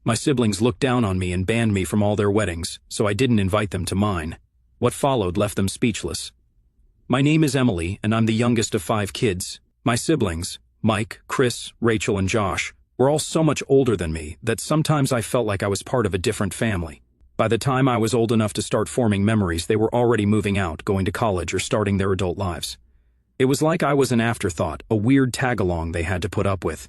My siblings looked down on me and banned me from all their weddings, so I didn't invite them to mine. What followed left them speechless. My name is Emily, and I'm the youngest of 5 kids. My siblings, Mike, Chris, Rachel, and Josh, were all so much older than me that sometimes I felt like I was part of a different family. By the time I was old enough to start forming memories, they were already moving out, going to college, or starting their adult lives. It was like I was an afterthought, a weird tag-along they had to put up with.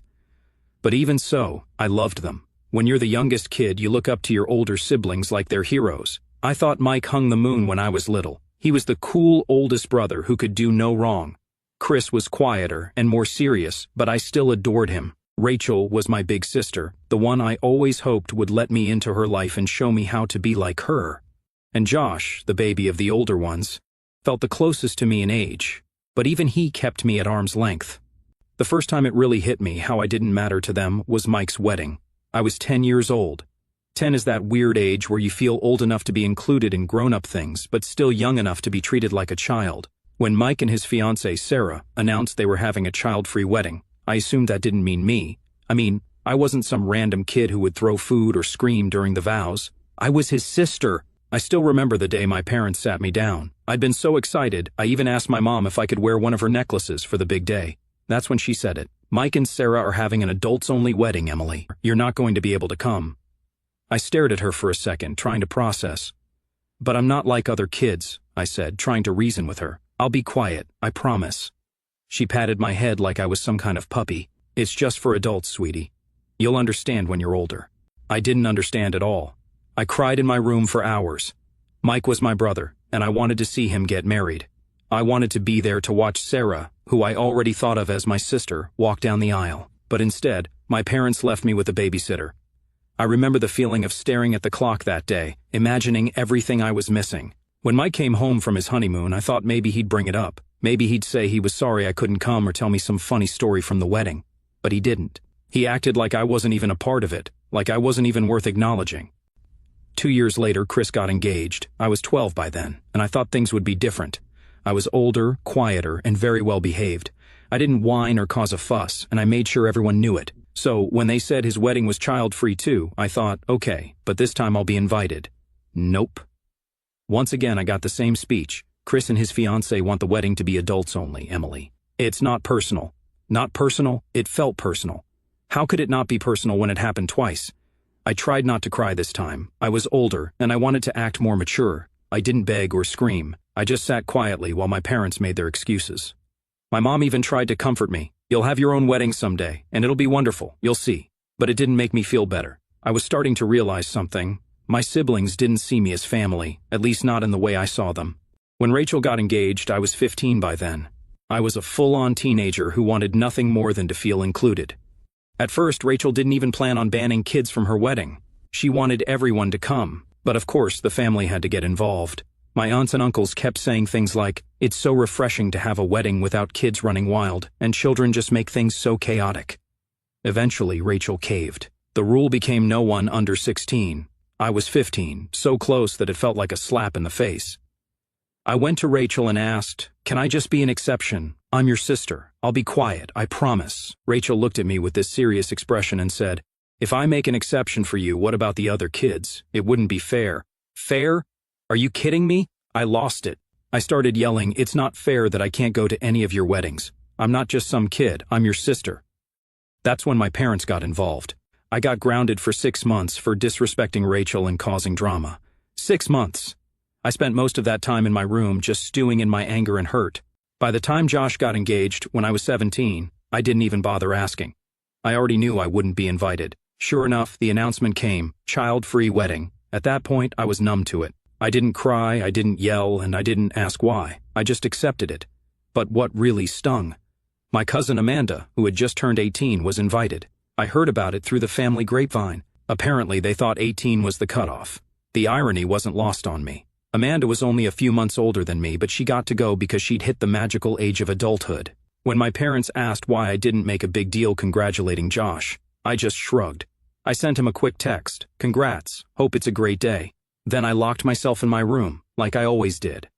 But even so, I loved them. When you're the youngest kid, you look up to your older siblings like they're heroes. I thought Mike hung the moon when I was little. He was the cool oldest brother who could do no wrong. Chris was quieter and more serious, but I still adored him. Rachel was my big sister, the one I always hoped would let me into her life and show me how to be like her. And Josh, the baby of the older ones, felt the closest to me in age, but even he kept me at arm's length. The first time it really hit me how I didn't matter to them was Mike's wedding. I was 10 years old. 10 is that weird age where you feel old enough to be included in grown-up things, but still young enough to be treated like a child. When Mike and his fiancée, Sarah, announced they were having a child-free wedding, I assumed that didn't mean me. I wasn't some random kid who would throw food or scream during the vows. I was his sister. I still remember the day my parents sat me down. I'd been so excited, I even asked my mom if I could wear one of her necklaces for the big day. That's when she said it. Mike and Sarah are having an adults-only wedding, Emily. You're not going to be able to come. I stared at her for a second, trying to process. But I'm not like other kids, I said, trying to reason with her. I'll be quiet, I promise. She patted my head like I was some kind of puppy. It's just for adults, sweetie. You'll understand when you're older. I didn't understand at all. I cried in my room for hours. Mike was my brother, and I wanted to see him get married. I wanted to be there to watch Sarah, who I already thought of as my sister, walk down the aisle. But instead, my parents left me with a babysitter. I remember the feeling of staring at the clock that day, imagining everything I was missing. When Mike came home from his honeymoon, I thought maybe he'd bring it up. Maybe he'd say he was sorry I couldn't come or tell me some funny story from the wedding. But he didn't. He acted like I wasn't even a part of it, like I wasn't even worth acknowledging. 2 years later, Chris got engaged. I was 12 by then, and I thought things would be different. I was older, quieter, and very well behaved. I didn't whine or cause a fuss, and I made sure everyone knew it. So, when they said his wedding was child-free too, I thought, okay, but this time I'll be invited. Nope. Once again, I got the same speech. Chris and his fiancée want the wedding to be adults only, Emily. It's not personal. Not personal, it felt personal. How could it not be personal when it happened twice? I tried not to cry this time. I was older, and I wanted to act more mature. I didn't beg or scream. I just sat quietly while my parents made their excuses. My mom even tried to comfort me. You'll have your own wedding someday, and it'll be wonderful, you'll see. But it didn't make me feel better. I was starting to realize something. My siblings didn't see me as family, at least not in the way I saw them. When Rachel got engaged, I was 15 by then. I was a full-on teenager who wanted nothing more than to feel included. At first, Rachel didn't even plan on banning kids from her wedding. She wanted everyone to come, but of course the family had to get involved. My aunts and uncles kept saying things like, "It's so refreshing to have a wedding without kids running wild, and children just make things so chaotic." Eventually, Rachel caved. The rule became no one under 16. I was 15, so close that it felt like a slap in the face. I went to Rachel and asked, "Can I just be an exception? I'm your sister. I'll be quiet, I promise." Rachel looked at me with this serious expression and said, "If I make an exception for you, what about the other kids? It wouldn't be fair." Fair? Are you kidding me? I lost it. I started yelling, "It's not fair that I can't go to any of your weddings. I'm not just some kid, I'm your sister." That's when my parents got involved. I got grounded for 6 months for disrespecting Rachel and causing drama. 6 months. I spent most of that time in my room just stewing in my anger and hurt. By the time Josh got engaged, when I was 17, I didn't even bother asking. I already knew I wouldn't be invited. Sure enough, the announcement came, child-free wedding. At that point, I was numb to it. I didn't cry, I didn't yell, and I didn't ask why. I just accepted it. But what really stung? My cousin Amanda, who had just turned 18, was invited. I heard about it through the family grapevine. Apparently, they thought 18 was the cutoff. The irony wasn't lost on me. Amanda was only a few months older than me, but she got to go because she'd hit the magical age of adulthood. When my parents asked why I didn't make a big deal congratulating Josh, I just shrugged. I sent him a quick text, "Congrats, hope it's a great day." Then I locked myself in my room, like I always did.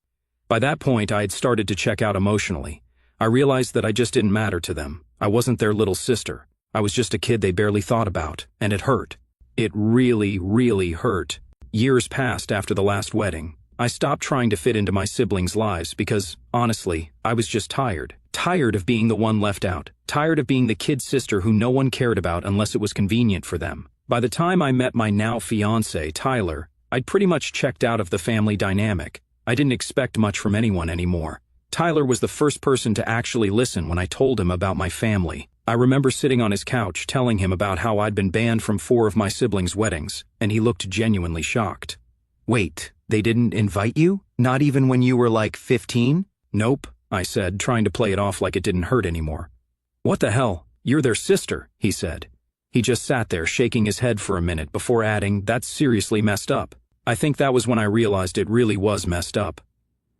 By that point, I had started to check out emotionally. I realized that I just didn't matter to them. I wasn't their little sister. I was just a kid they barely thought about, and it hurt. It really, really hurt. Years passed after the last wedding. I stopped trying to fit into my siblings' lives because, honestly, I was just tired. Tired of being the one left out. Tired of being the kid sister who no one cared about unless it was convenient for them. By the time I met my now fiancé, Tyler, I'd pretty much checked out of the family dynamic. I didn't expect much from anyone anymore. Tyler was the first person to actually listen when I told him about my family. I remember sitting on his couch telling him about how I'd been banned from 4 of my siblings' weddings, and he looked genuinely shocked. Wait, they didn't invite you? Not even when you were like 15? Nope, I said, trying to play it off like it didn't hurt anymore. What the hell? You're their sister, he said. He just sat there shaking his head for a minute before adding, that's seriously messed up. I think that was when I realized it really was messed up.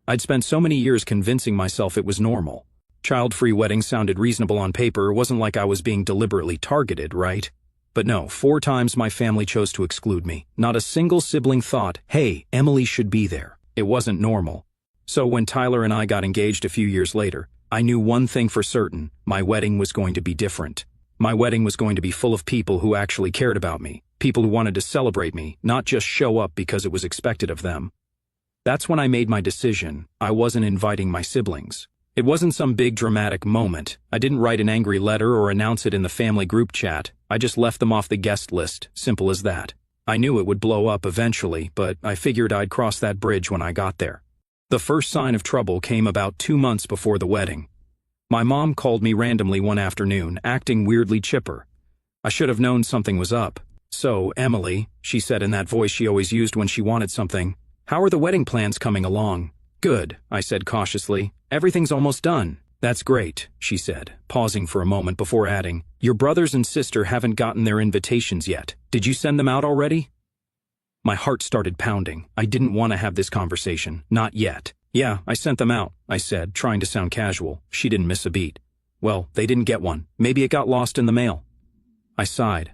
I'd spent so many years convincing myself it was normal. Child-free weddings sounded reasonable on paper. It wasn't like I was being deliberately targeted, right? But no, 4 times my family chose to exclude me. Not a single sibling thought, hey, Emily should be there. It wasn't normal. So when Tyler and I got engaged a few years later, I knew one thing for certain: my wedding was going to be different. My wedding was going to be full of people who actually cared about me, people who wanted to celebrate me, not just show up because it was expected of them. That's when I made my decision. I wasn't inviting my siblings. It wasn't some big dramatic moment. I didn't write an angry letter or announce it in the family group chat. I just left them off the guest list, simple as that. I knew it would blow up eventually, but I figured I'd cross that bridge when I got there. The first sign of trouble came about 2 months before the wedding. My mom called me randomly one afternoon, acting weirdly chipper. I should have known something was up. So, Emily, she said in that voice she always used when she wanted something, how are the wedding plans coming along? Good, I said cautiously. Everything's almost done. That's great, she said, pausing for a moment before adding, your brothers and sister haven't gotten their invitations yet. Did you send them out already? My heart started pounding. I didn't want to have this conversation. Not yet. Yeah, I sent them out, I said, trying to sound casual. She didn't miss a beat. Well, they didn't get one. Maybe it got lost in the mail. I sighed.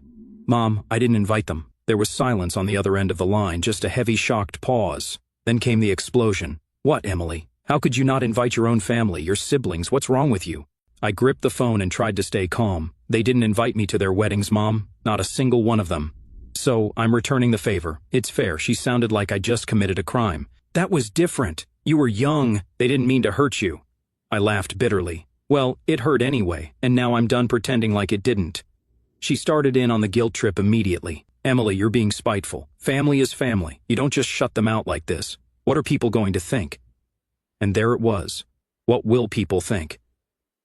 Mom, I didn't invite them. There was silence on the other end of the line, just a heavy, shocked pause. Then came the explosion. What, Emily? How could you not invite your own family, your siblings? What's wrong with you? I gripped the phone and tried to stay calm. They didn't invite me to their weddings, Mom. Not a single one of them. So, I'm returning the favor. It's fair. She sounded like I just committed a crime. That was different. You were young. They didn't mean to hurt you. I laughed bitterly. Well, it hurt anyway, and now I'm done pretending like it didn't. She started in on the guilt trip immediately. Emily, you're being spiteful. Family is family. You don't just shut them out like this. What are people going to think? And there it was. What will people think?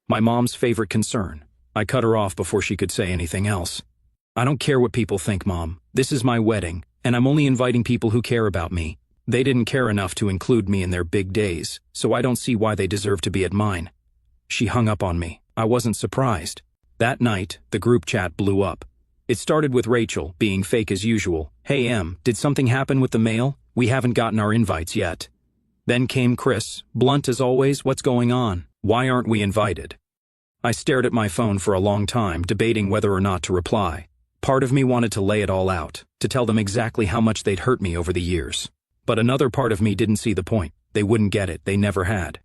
My mom's favorite concern. I cut her off before she could say anything else. I don't care what people think, Mom. This is my wedding, and I'm only inviting people who care about me. They didn't care enough to include me in their big days, so I don't see why they deserve to be at mine. She hung up on me. I wasn't surprised. That night, the group chat blew up. It started with Rachel, being fake as usual. Hey Em, did something happen with the mail? We haven't gotten our invites yet. Then came Chris, blunt as always, what's going on? Why aren't we invited? I stared at my phone for a long time, debating whether or not to reply. Part of me wanted to lay it all out, to tell them exactly how much they'd hurt me over the years. But another part of me didn't see the point. They wouldn't get it, they never had.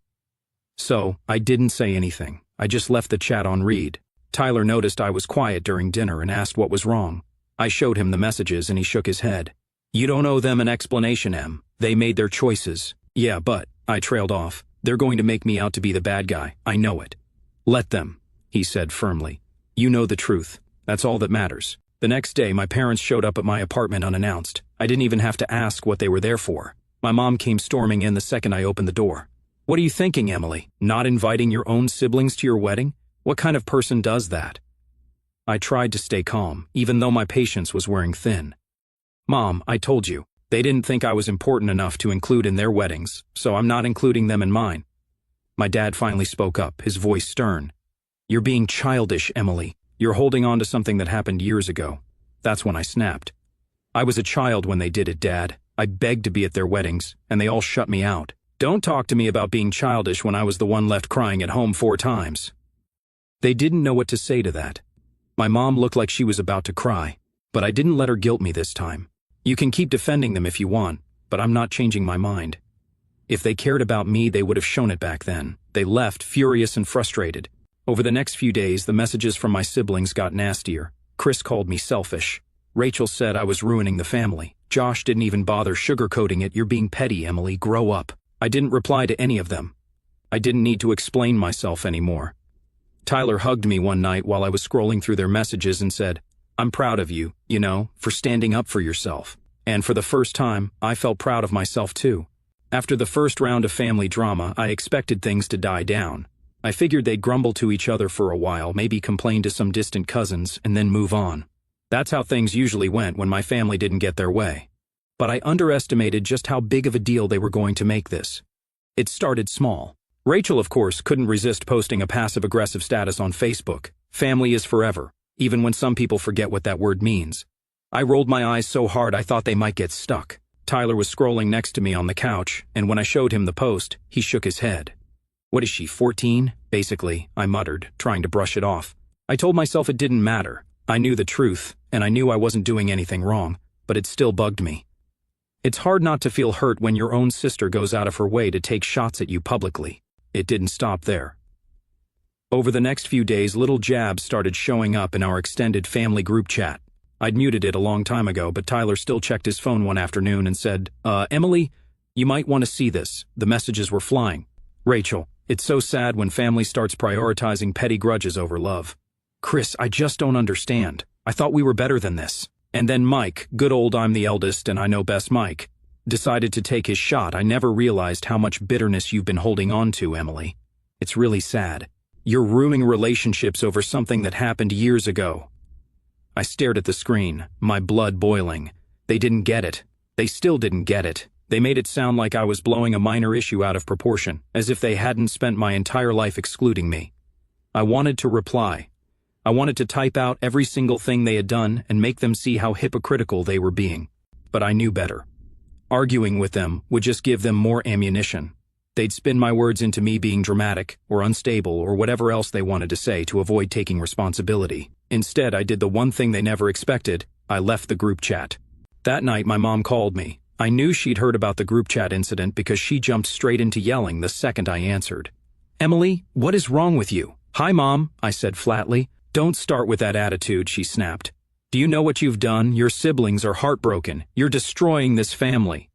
So, I didn't say anything. I just left the chat on read. Tyler noticed I was quiet during dinner and asked what was wrong. I showed him the messages and he shook his head. You don't owe them an explanation, Em. They made their choices. Yeah, but, I trailed off. They're going to make me out to be the bad guy. I know it. Let them, he said firmly. You know the truth. That's all that matters. The next day, my parents showed up at my apartment unannounced. I didn't even have to ask what they were there for. My mom came storming in the second I opened the door. What are you thinking, Emily? Not inviting your own siblings to your wedding? What kind of person does that? I tried to stay calm, even though my patience was wearing thin. Mom, I told you. They didn't think I was important enough to include in their weddings, so I'm not including them in mine. My dad finally spoke up, his voice stern. You're being childish, Emily. You're holding on to something that happened years ago. That's when I snapped. I was a child when they did it, Dad. I begged to be at their weddings, and they all shut me out. Don't talk to me about being childish when I was the one left crying at home 4 times. They didn't know what to say to that. My mom looked like she was about to cry, but I didn't let her guilt me this time. You can keep defending them if you want, but I'm not changing my mind. If they cared about me, they would have shown it back then. They left, furious and frustrated. Over the next few days, the messages from my siblings got nastier. Chris called me selfish. Rachel said I was ruining the family. Josh didn't even bother sugarcoating it. You're being petty, Emily. Grow up. I didn't reply to any of them. I didn't need to explain myself anymore. Tyler hugged me one night while I was scrolling through their messages and said, I'm proud of you, for standing up for yourself. And for the first time, I felt proud of myself too. After the first round of family drama, I expected things to die down. I figured they'd grumble to each other for a while, maybe complain to some distant cousins, and then move on. That's how things usually went when my family didn't get their way. But I underestimated just how big of a deal they were going to make this. It started small. Rachel, of course, couldn't resist posting a passive-aggressive status on Facebook. Family is forever, even when some people forget what that word means. I rolled my eyes so hard I thought they might get stuck. Tyler was scrolling next to me on the couch, and when I showed him the post, he shook his head. What is she, 14? Basically, I muttered, trying to brush it off. I told myself it didn't matter. I knew the truth, and I knew I wasn't doing anything wrong, but it still bugged me. It's hard not to feel hurt when your own sister goes out of her way to take shots at you publicly. It didn't stop there. Over the next few days, little jabs started showing up in our extended family group chat. I'd muted it a long time ago, but Tyler still checked his phone one afternoon and said, Emily, you might want to see this. The messages were flying. Rachel, it's so sad when family starts prioritizing petty grudges over love. Chris, I just don't understand. I thought we were better than this. And then Mike, good old I'm the eldest and I know best Mike, decided to take his shot. I never realized how much bitterness you've been holding on to, Emily. It's really sad. You're ruining relationships over something that happened years ago. I stared at the screen, my blood boiling. They didn't get it. They still didn't get it. They made it sound like I was blowing a minor issue out of proportion, as if they hadn't spent my entire life excluding me. I wanted to reply. I wanted to type out every single thing they had done and make them see how hypocritical they were being. But I knew better. Arguing with them would just give them more ammunition. They'd spin my words into me being dramatic or unstable or whatever else they wanted to say to avoid taking responsibility. Instead, I did the one thing they never expected. I left the group chat. That night, my mom called me. I knew she'd heard about the group chat incident because she jumped straight into yelling the second I answered. Emily, what is wrong with you? Hi, Mom, I said flatly. Don't start with that attitude, she snapped. Do you know what you've done? Your siblings are heartbroken. You're destroying this family.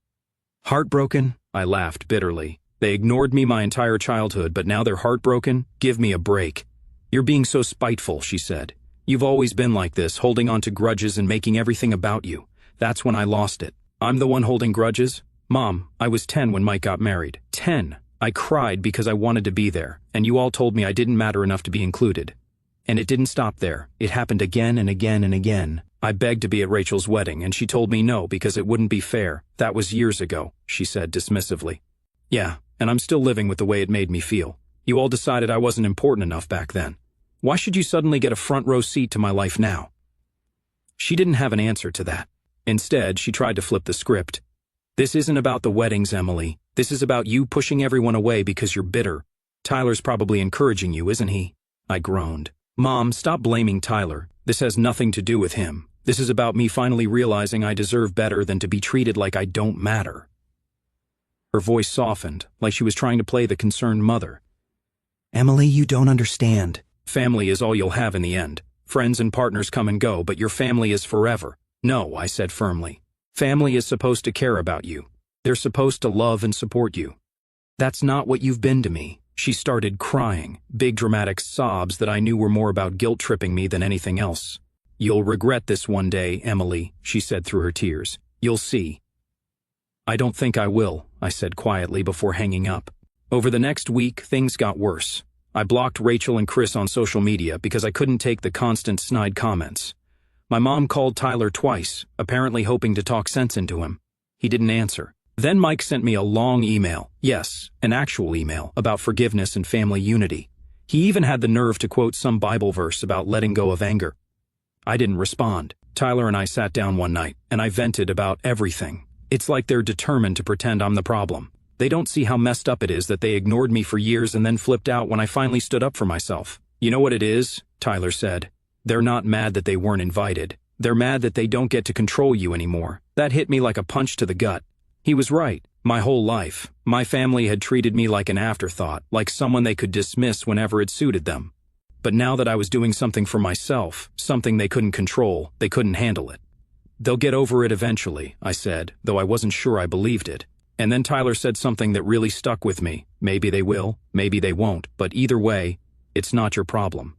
Heartbroken? I laughed bitterly. They ignored me my entire childhood, but now they're heartbroken? Give me a break. You're being so spiteful, she said. You've always been like this, holding on to grudges and making everything about you. That's when I lost it. I'm the one holding grudges? Mom, I was 10 when Mike got married. 10. I cried because I wanted to be there, and you all told me I didn't matter enough to be included. And it didn't stop there. It happened again and again and again. I begged to be at Rachel's wedding, and she told me no because it wouldn't be fair. That was years ago, she said dismissively. Yeah, and I'm still living with the way it made me feel. You all decided I wasn't important enough back then. Why should you suddenly get a front row seat to my life now? She didn't have an answer to that. Instead, she tried to flip the script. This isn't about the weddings, Emily. This is about you pushing everyone away because you're bitter. Tyler's probably encouraging you, isn't he? I groaned. Mom, stop blaming Tyler. This has nothing to do with him. This is about me finally realizing I deserve better than to be treated like I don't matter. Her voice softened, like she was trying to play the concerned mother. Emily, you don't understand. Family is all you'll have in the end. Friends and partners come and go, but your family is forever. No, I said firmly. Family is supposed to care about you. They're supposed to love and support you. That's not what you've been to me. She started crying, big dramatic sobs that I knew were more about guilt-tripping me than anything else. You'll regret this one day, Emily, she said through her tears. You'll see. I don't think I will, I said quietly before hanging up. Over the next week, things got worse. I blocked Rachel and Chris on social media because I couldn't take the constant snide comments. My mom called Tyler twice, apparently hoping to talk sense into him. He didn't answer. Then Mike sent me a long email, yes, an actual email, about forgiveness and family unity. He even had the nerve to quote some Bible verse about letting go of anger. I didn't respond. Tyler and I sat down one night, and I vented about everything. It's like they're determined to pretend I'm the problem. They don't see how messed up it is that they ignored me for years and then flipped out when I finally stood up for myself. You know what it is? Tyler said. They're not mad that they weren't invited. They're mad that they don't get to control you anymore. That hit me like a punch to the gut. He was right. My whole life, my family had treated me like an afterthought, like someone they could dismiss whenever it suited them. But now that I was doing something for myself, something they couldn't control, they couldn't handle it. "They'll get over it eventually," I said, though I wasn't sure I believed it. And then Tyler said something that really stuck with me. "Maybe they will, maybe they won't, but either way, it's not your problem."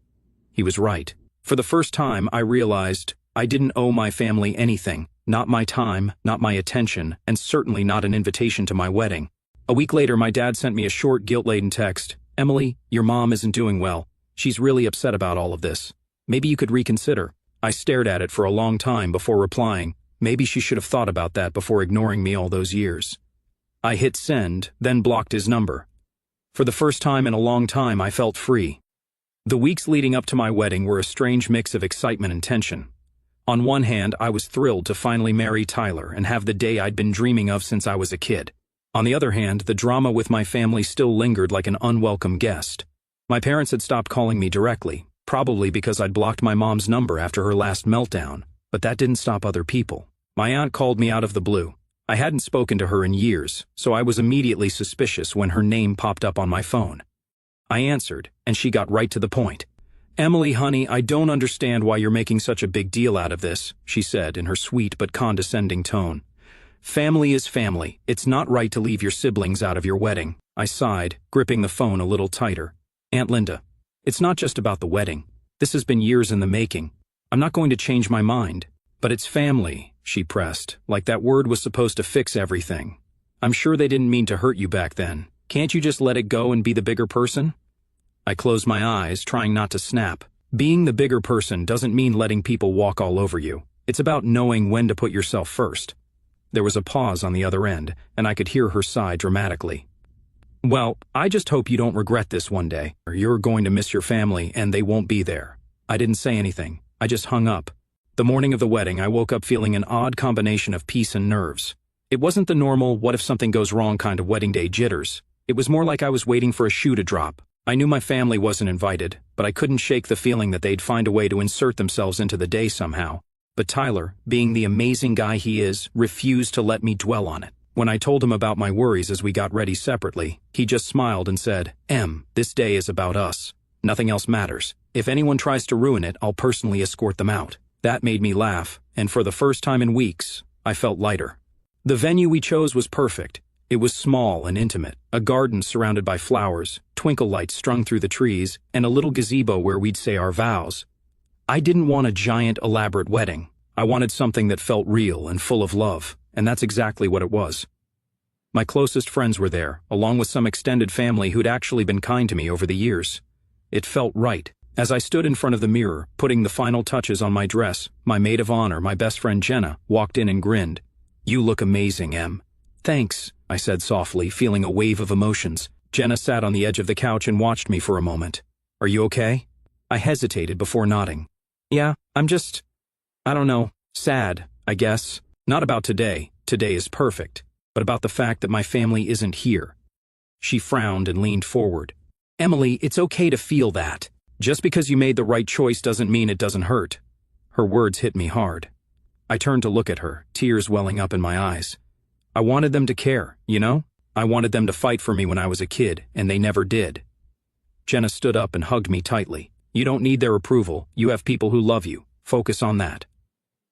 He was right. For the first time, I realized I didn't owe my family anything. Not my time, not my attention, and certainly not an invitation to my wedding. A week later, my dad sent me a short, guilt-laden text. "Emily, your mom isn't doing well. She's really upset about all of this. Maybe you could reconsider." I stared at it for a long time before replying. Maybe she should have thought about that before ignoring me all those years. I hit send, then blocked his number. For the first time in a long time, I felt free. The weeks leading up to my wedding were a strange mix of excitement and tension. On one hand, I was thrilled to finally marry Tyler and have the day I'd been dreaming of since I was a kid. On the other hand, the drama with my family still lingered like an unwelcome guest. My parents had stopped calling me directly, probably because I'd blocked my mom's number after her last meltdown, but that didn't stop other people. My aunt called me out of the blue. I hadn't spoken to her in years, so I was immediately suspicious when her name popped up on my phone. I answered, and she got right to the point. "Emily, honey, I don't understand why you're making such a big deal out of this," she said in her sweet but condescending tone. "Family is family. It's not right to leave your siblings out of your wedding." I sighed, gripping the phone a little tighter. "Aunt Linda, it's not just about the wedding. This has been years in the making. I'm not going to change my mind. But it's family," she pressed, like that word was supposed to fix everything. "I'm sure they didn't mean to hurt you back then. Can't you just let it go and be the bigger person?" I closed my eyes, trying not to snap. Being the bigger person doesn't mean letting people walk all over you. It's about knowing when to put yourself first. There was a pause on the other end, and I could hear her sigh dramatically. "Well, I just hope you don't regret this one day, or you're going to miss your family and they won't be there." I didn't say anything. I just hung up. The morning of the wedding, I woke up feeling an odd combination of peace and nerves. It wasn't the normal, what if something goes wrong kind of wedding day jitters. It was more like I was waiting for a shoe to drop. I knew my family wasn't invited, but I couldn't shake the feeling that they'd find a way to insert themselves into the day somehow. But Tyler, being the amazing guy he is, refused to let me dwell on it. When I told him about my worries as we got ready separately, he just smiled and said, "Em, this day is about us. Nothing else matters. If anyone tries to ruin it, I'll personally escort them out." That made me laugh, and for the first time in weeks, I felt lighter. The venue we chose was perfect. It was small and intimate, a garden surrounded by flowers, twinkle lights strung through the trees, and a little gazebo where we'd say our vows. I didn't want a giant, elaborate wedding. I wanted something that felt real and full of love, and that's exactly what it was. My closest friends were there, along with some extended family who'd actually been kind to me over the years. It felt right. As I stood in front of the mirror, putting the final touches on my dress, my maid of honor, my best friend Jenna, walked in and grinned. "You look amazing, Em." "Thanks," I said softly, feeling a wave of emotions. Jenna sat on the edge of the couch and watched me for a moment. "Are you okay?" I hesitated before nodding. "Yeah, I'm just, I don't know, sad, I guess. Not about today. Today is perfect. But about the fact that my family isn't here." She frowned and leaned forward. "Emily, it's okay to feel that. Just because you made the right choice doesn't mean it doesn't hurt." Her words hit me hard. I turned to look at her, tears welling up in my eyes. I wanted them to care, you know? I wanted them to fight for me when I was a kid, and they never did. Jenna stood up and hugged me tightly. "You don't need their approval. You have people who love you. Focus on that."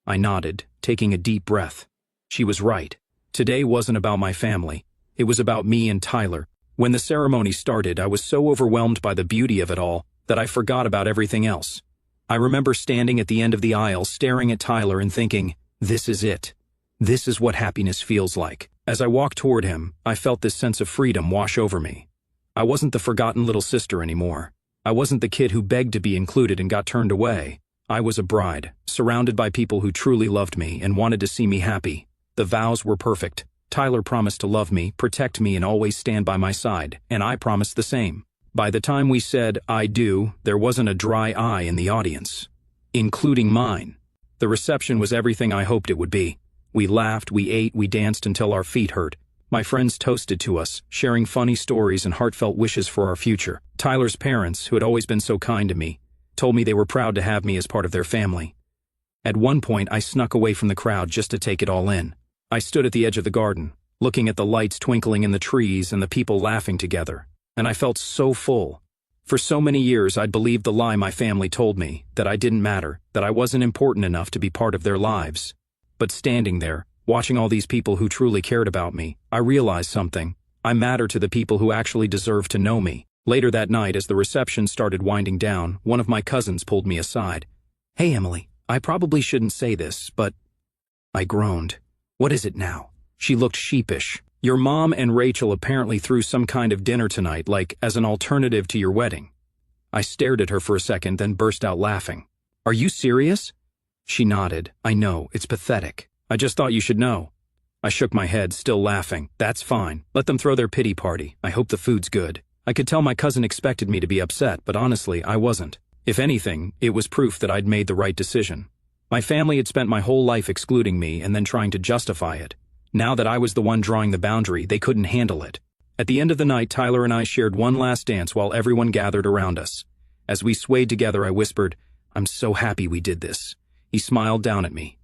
I nodded, taking a deep breath. She was right. Today wasn't about my family. It was about me and Tyler. When the ceremony started, I was so overwhelmed by the beauty of it all that I forgot about everything else. I remember standing at the end of the aisle, staring at Tyler and thinking, this is it. This is what happiness feels like. As I walked toward him, I felt this sense of freedom wash over me. I wasn't the forgotten little sister anymore. I wasn't the kid who begged to be included and got turned away. I was a bride, surrounded by people who truly loved me and wanted to see me happy. The vows were perfect. Tyler promised to love me, protect me, and always stand by my side, and I promised the same. By the time we said, "I do," there wasn't a dry eye in the audience, including mine. The reception was everything I hoped it would be. We laughed, we ate, we danced until our feet hurt. My friends toasted to us, sharing funny stories and heartfelt wishes for our future. Tyler's parents, who had always been so kind to me, told me they were proud to have me as part of their family. At one point, I snuck away from the crowd just to take it all in. I stood at the edge of the garden, looking at the lights twinkling in the trees and the people laughing together, and I felt so full. For so many years, I'd believed the lie my family told me, that I didn't matter, that I wasn't important enough to be part of their lives. But standing there, watching all these people who truly cared about me, I realized something. I matter to the people who actually deserve to know me. Later that night, as the reception started winding down, one of my cousins pulled me aside. "Hey, Emily, I probably shouldn't say this, but..." I groaned. "What is it now?" She looked sheepish. "Your mom and Rachel apparently threw some kind of dinner tonight, like as an alternative to your wedding." I stared at her for a second, then burst out laughing. "Are you serious?" She nodded. "I know, it's pathetic. I just thought you should know." I shook my head, still laughing. "That's fine. Let them throw their pity party. I hope the food's good." I could tell my cousin expected me to be upset, but honestly, I wasn't. If anything, it was proof that I'd made the right decision. My family had spent my whole life excluding me and then trying to justify it. Now that I was the one drawing the boundary, they couldn't handle it. At the end of the night, Tyler and I shared one last dance while everyone gathered around us. As we swayed together, I whispered, "I'm so happy we did this." He smiled down at me.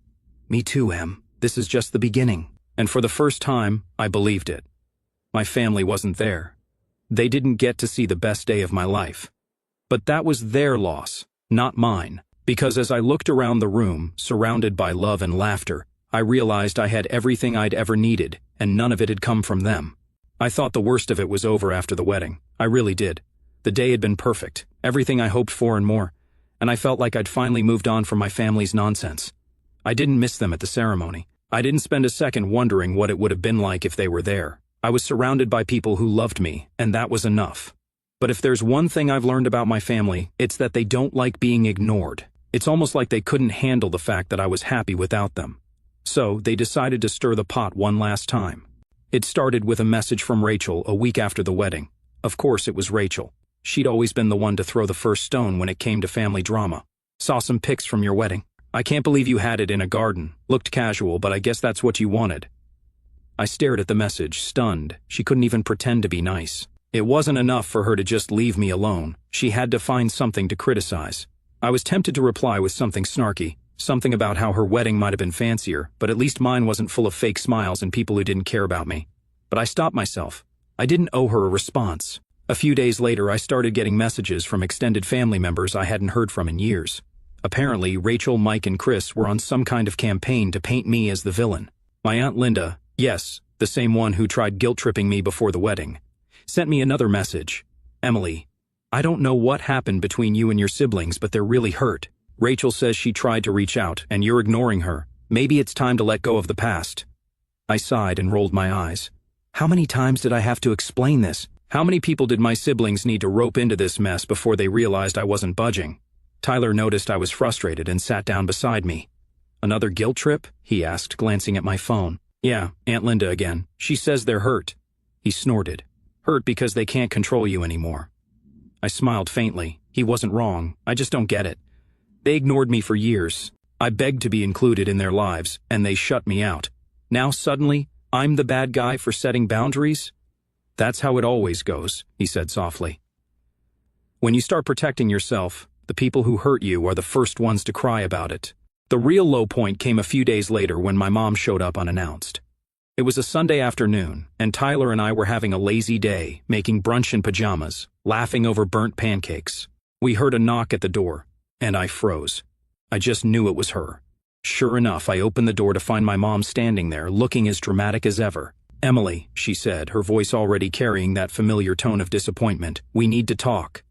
"Me too, Em. This is just the beginning." And for the first time, I believed it. My family wasn't there. They didn't get to see the best day of my life. But that was their loss, not mine. Because as I looked around the room, surrounded by love and laughter, I realized I had everything I'd ever needed, and none of it had come from them. I thought the worst of it was over after the wedding. I really did. The day had been perfect, everything I hoped for and more, and I felt like I'd finally moved on from my family's nonsense. I didn't miss them at the ceremony. I didn't spend a second wondering what it would have been like if they were there. I was surrounded by people who loved me, and that was enough. But if there's one thing I've learned about my family, it's that they don't like being ignored. It's almost like they couldn't handle the fact that I was happy without them. So they decided to stir the pot one last time. It started with a message from Rachel a week after the wedding. Of course it was Rachel. She'd always been the one to throw the first stone when it came to family drama. "Saw some pics from your wedding. I can't believe you had it in a garden. Looked casual, but I guess that's what you wanted." I stared at the message, stunned. She couldn't even pretend to be nice. It wasn't enough for her to just leave me alone. She had to find something to criticize. I was tempted to reply with something snarky, something about how her wedding might have been fancier, but at least mine wasn't full of fake smiles and people who didn't care about me. But I stopped myself. I didn't owe her a response. A few days later, I started getting messages from extended family members I hadn't heard from in years. Apparently, Rachel, Mike, and Chris were on some kind of campaign to paint me as the villain. My Aunt Linda, yes, the same one who tried guilt-tripping me before the wedding, sent me another message. "Emily, I don't know what happened between you and your siblings, but they're really hurt. Rachel says she tried to reach out, and you're ignoring her. Maybe it's time to let go of the past." I sighed and rolled my eyes. How many times did I have to explain this? How many people did my siblings need to rope into this mess before they realized I wasn't budging? Tyler noticed I was frustrated and sat down beside me. "Another guilt trip?" he asked, glancing at my phone. "Yeah, Aunt Linda again. She says they're hurt." He snorted. "Hurt because they can't control you anymore." I smiled faintly. He wasn't wrong. I just don't get it. They ignored me for years. I begged to be included in their lives, and they shut me out. Now suddenly, I'm the bad guy for setting boundaries? "That's how it always goes," he said softly. "When you start protecting yourself, the people who hurt you are the first ones to cry about it." The real low point came a few days later when my mom showed up unannounced. It was a Sunday afternoon, and Tyler and I were having a lazy day, making brunch in pajamas, laughing over burnt pancakes. We heard a knock at the door, and I froze. I just knew it was her. Sure enough, I opened the door to find my mom standing there, looking as dramatic as ever. "Emily," she said, her voice already carrying that familiar tone of disappointment, "we need to talk."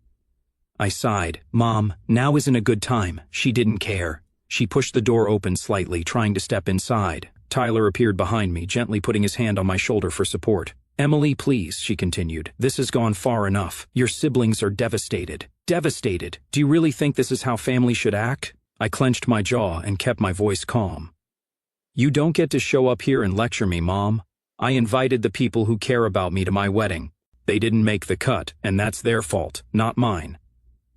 I sighed. "Mom, now isn't a good time." She didn't care. She pushed the door open slightly, trying to step inside. Tyler appeared behind me, gently putting his hand on my shoulder for support. "Emily, please," she continued. "This has gone far enough. Your siblings are devastated." "Devastated? Do you really think this is how family should act?" I clenched my jaw and kept my voice calm. "You don't get to show up here and lecture me, Mom. I invited the people who care about me to my wedding. They didn't make the cut, and that's their fault, not mine."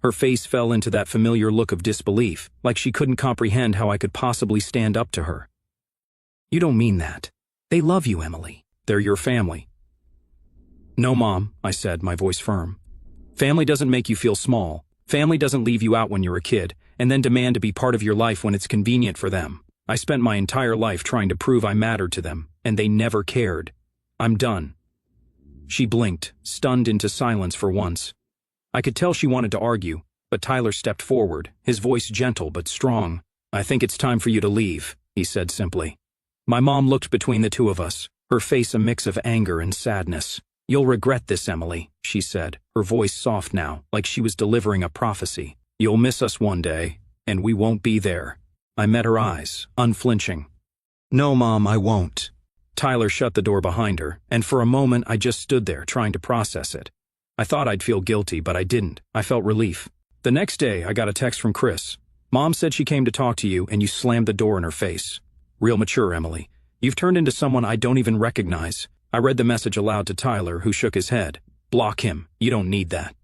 Her face fell into that familiar look of disbelief, like she couldn't comprehend how I could possibly stand up to her. "You don't mean that. They love you, Emily. They're your family." "No, Mom," I said, my voice firm. "Family doesn't make you feel small. Family doesn't leave you out when you're a kid, and then demand to be part of your life when it's convenient for them. I spent my entire life trying to prove I mattered to them, and they never cared. I'm done." She blinked, stunned into silence for once. I could tell she wanted to argue, but Tyler stepped forward, his voice gentle but strong. "I think it's time for you to leave," he said simply. My mom looked between the two of us, her face a mix of anger and sadness. You'll regret this, Emily, she said, her voice soft now, like she was delivering a prophecy. You'll miss us one day, and we won't be there. I met her eyes, unflinching. No, Mom, I won't. Tyler shut the door behind her, and for a moment I just stood there trying to process it. I thought I'd feel guilty, but I didn't. I felt relief. The next day, I got a text from Chris. Mom said she came to talk to you, and you slammed the door in her face. Real mature, Emily. You've turned into someone I don't even recognize. I read the message aloud to Tyler, who shook his head. Block him. You don't need that.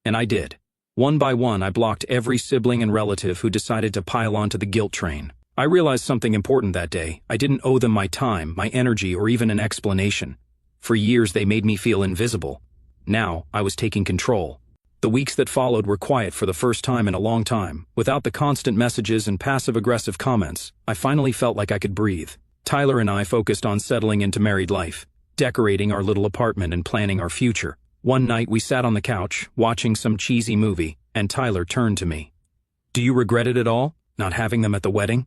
And I did. One by one, I blocked every sibling and relative who decided to pile onto the guilt train. I realized something important that day. I didn't owe them my time, my energy, or even an explanation. For years, they made me feel invisible. Now, I was taking control. The weeks that followed were quiet for the first time in a long time. Without the constant messages and passive-aggressive comments, I finally felt like I could breathe. Tyler and I focused on settling into married life, decorating our little apartment and planning our future. One night, we sat on the couch, watching some cheesy movie, and Tyler turned to me. Do you regret it at all, not having them at the wedding?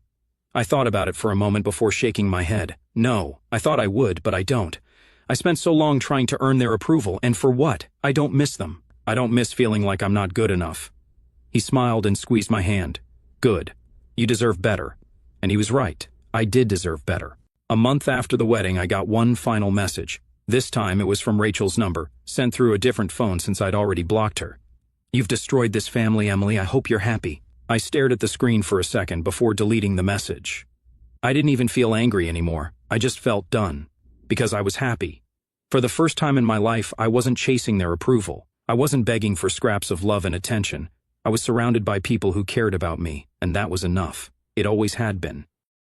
I thought about it for a moment before shaking my head. No, I thought I would, but I don't. I spent so long trying to earn their approval, and for what? I don't miss them. I don't miss feeling like I'm not good enough. He smiled and squeezed my hand. Good. You deserve better. And he was right. I did deserve better. A month after the wedding, I got one final message. This time it was from Rachel's number, sent through a different phone since I'd already blocked her. You've destroyed this family, Emily. I hope you're happy. I stared at the screen for a second before deleting the message. I didn't even feel angry anymore. I just felt done. Because I was happy. For the first time in my life, I wasn't chasing their approval. I wasn't begging for scraps of love and attention. I was surrounded by people who cared about me, and that was enough. It always had been.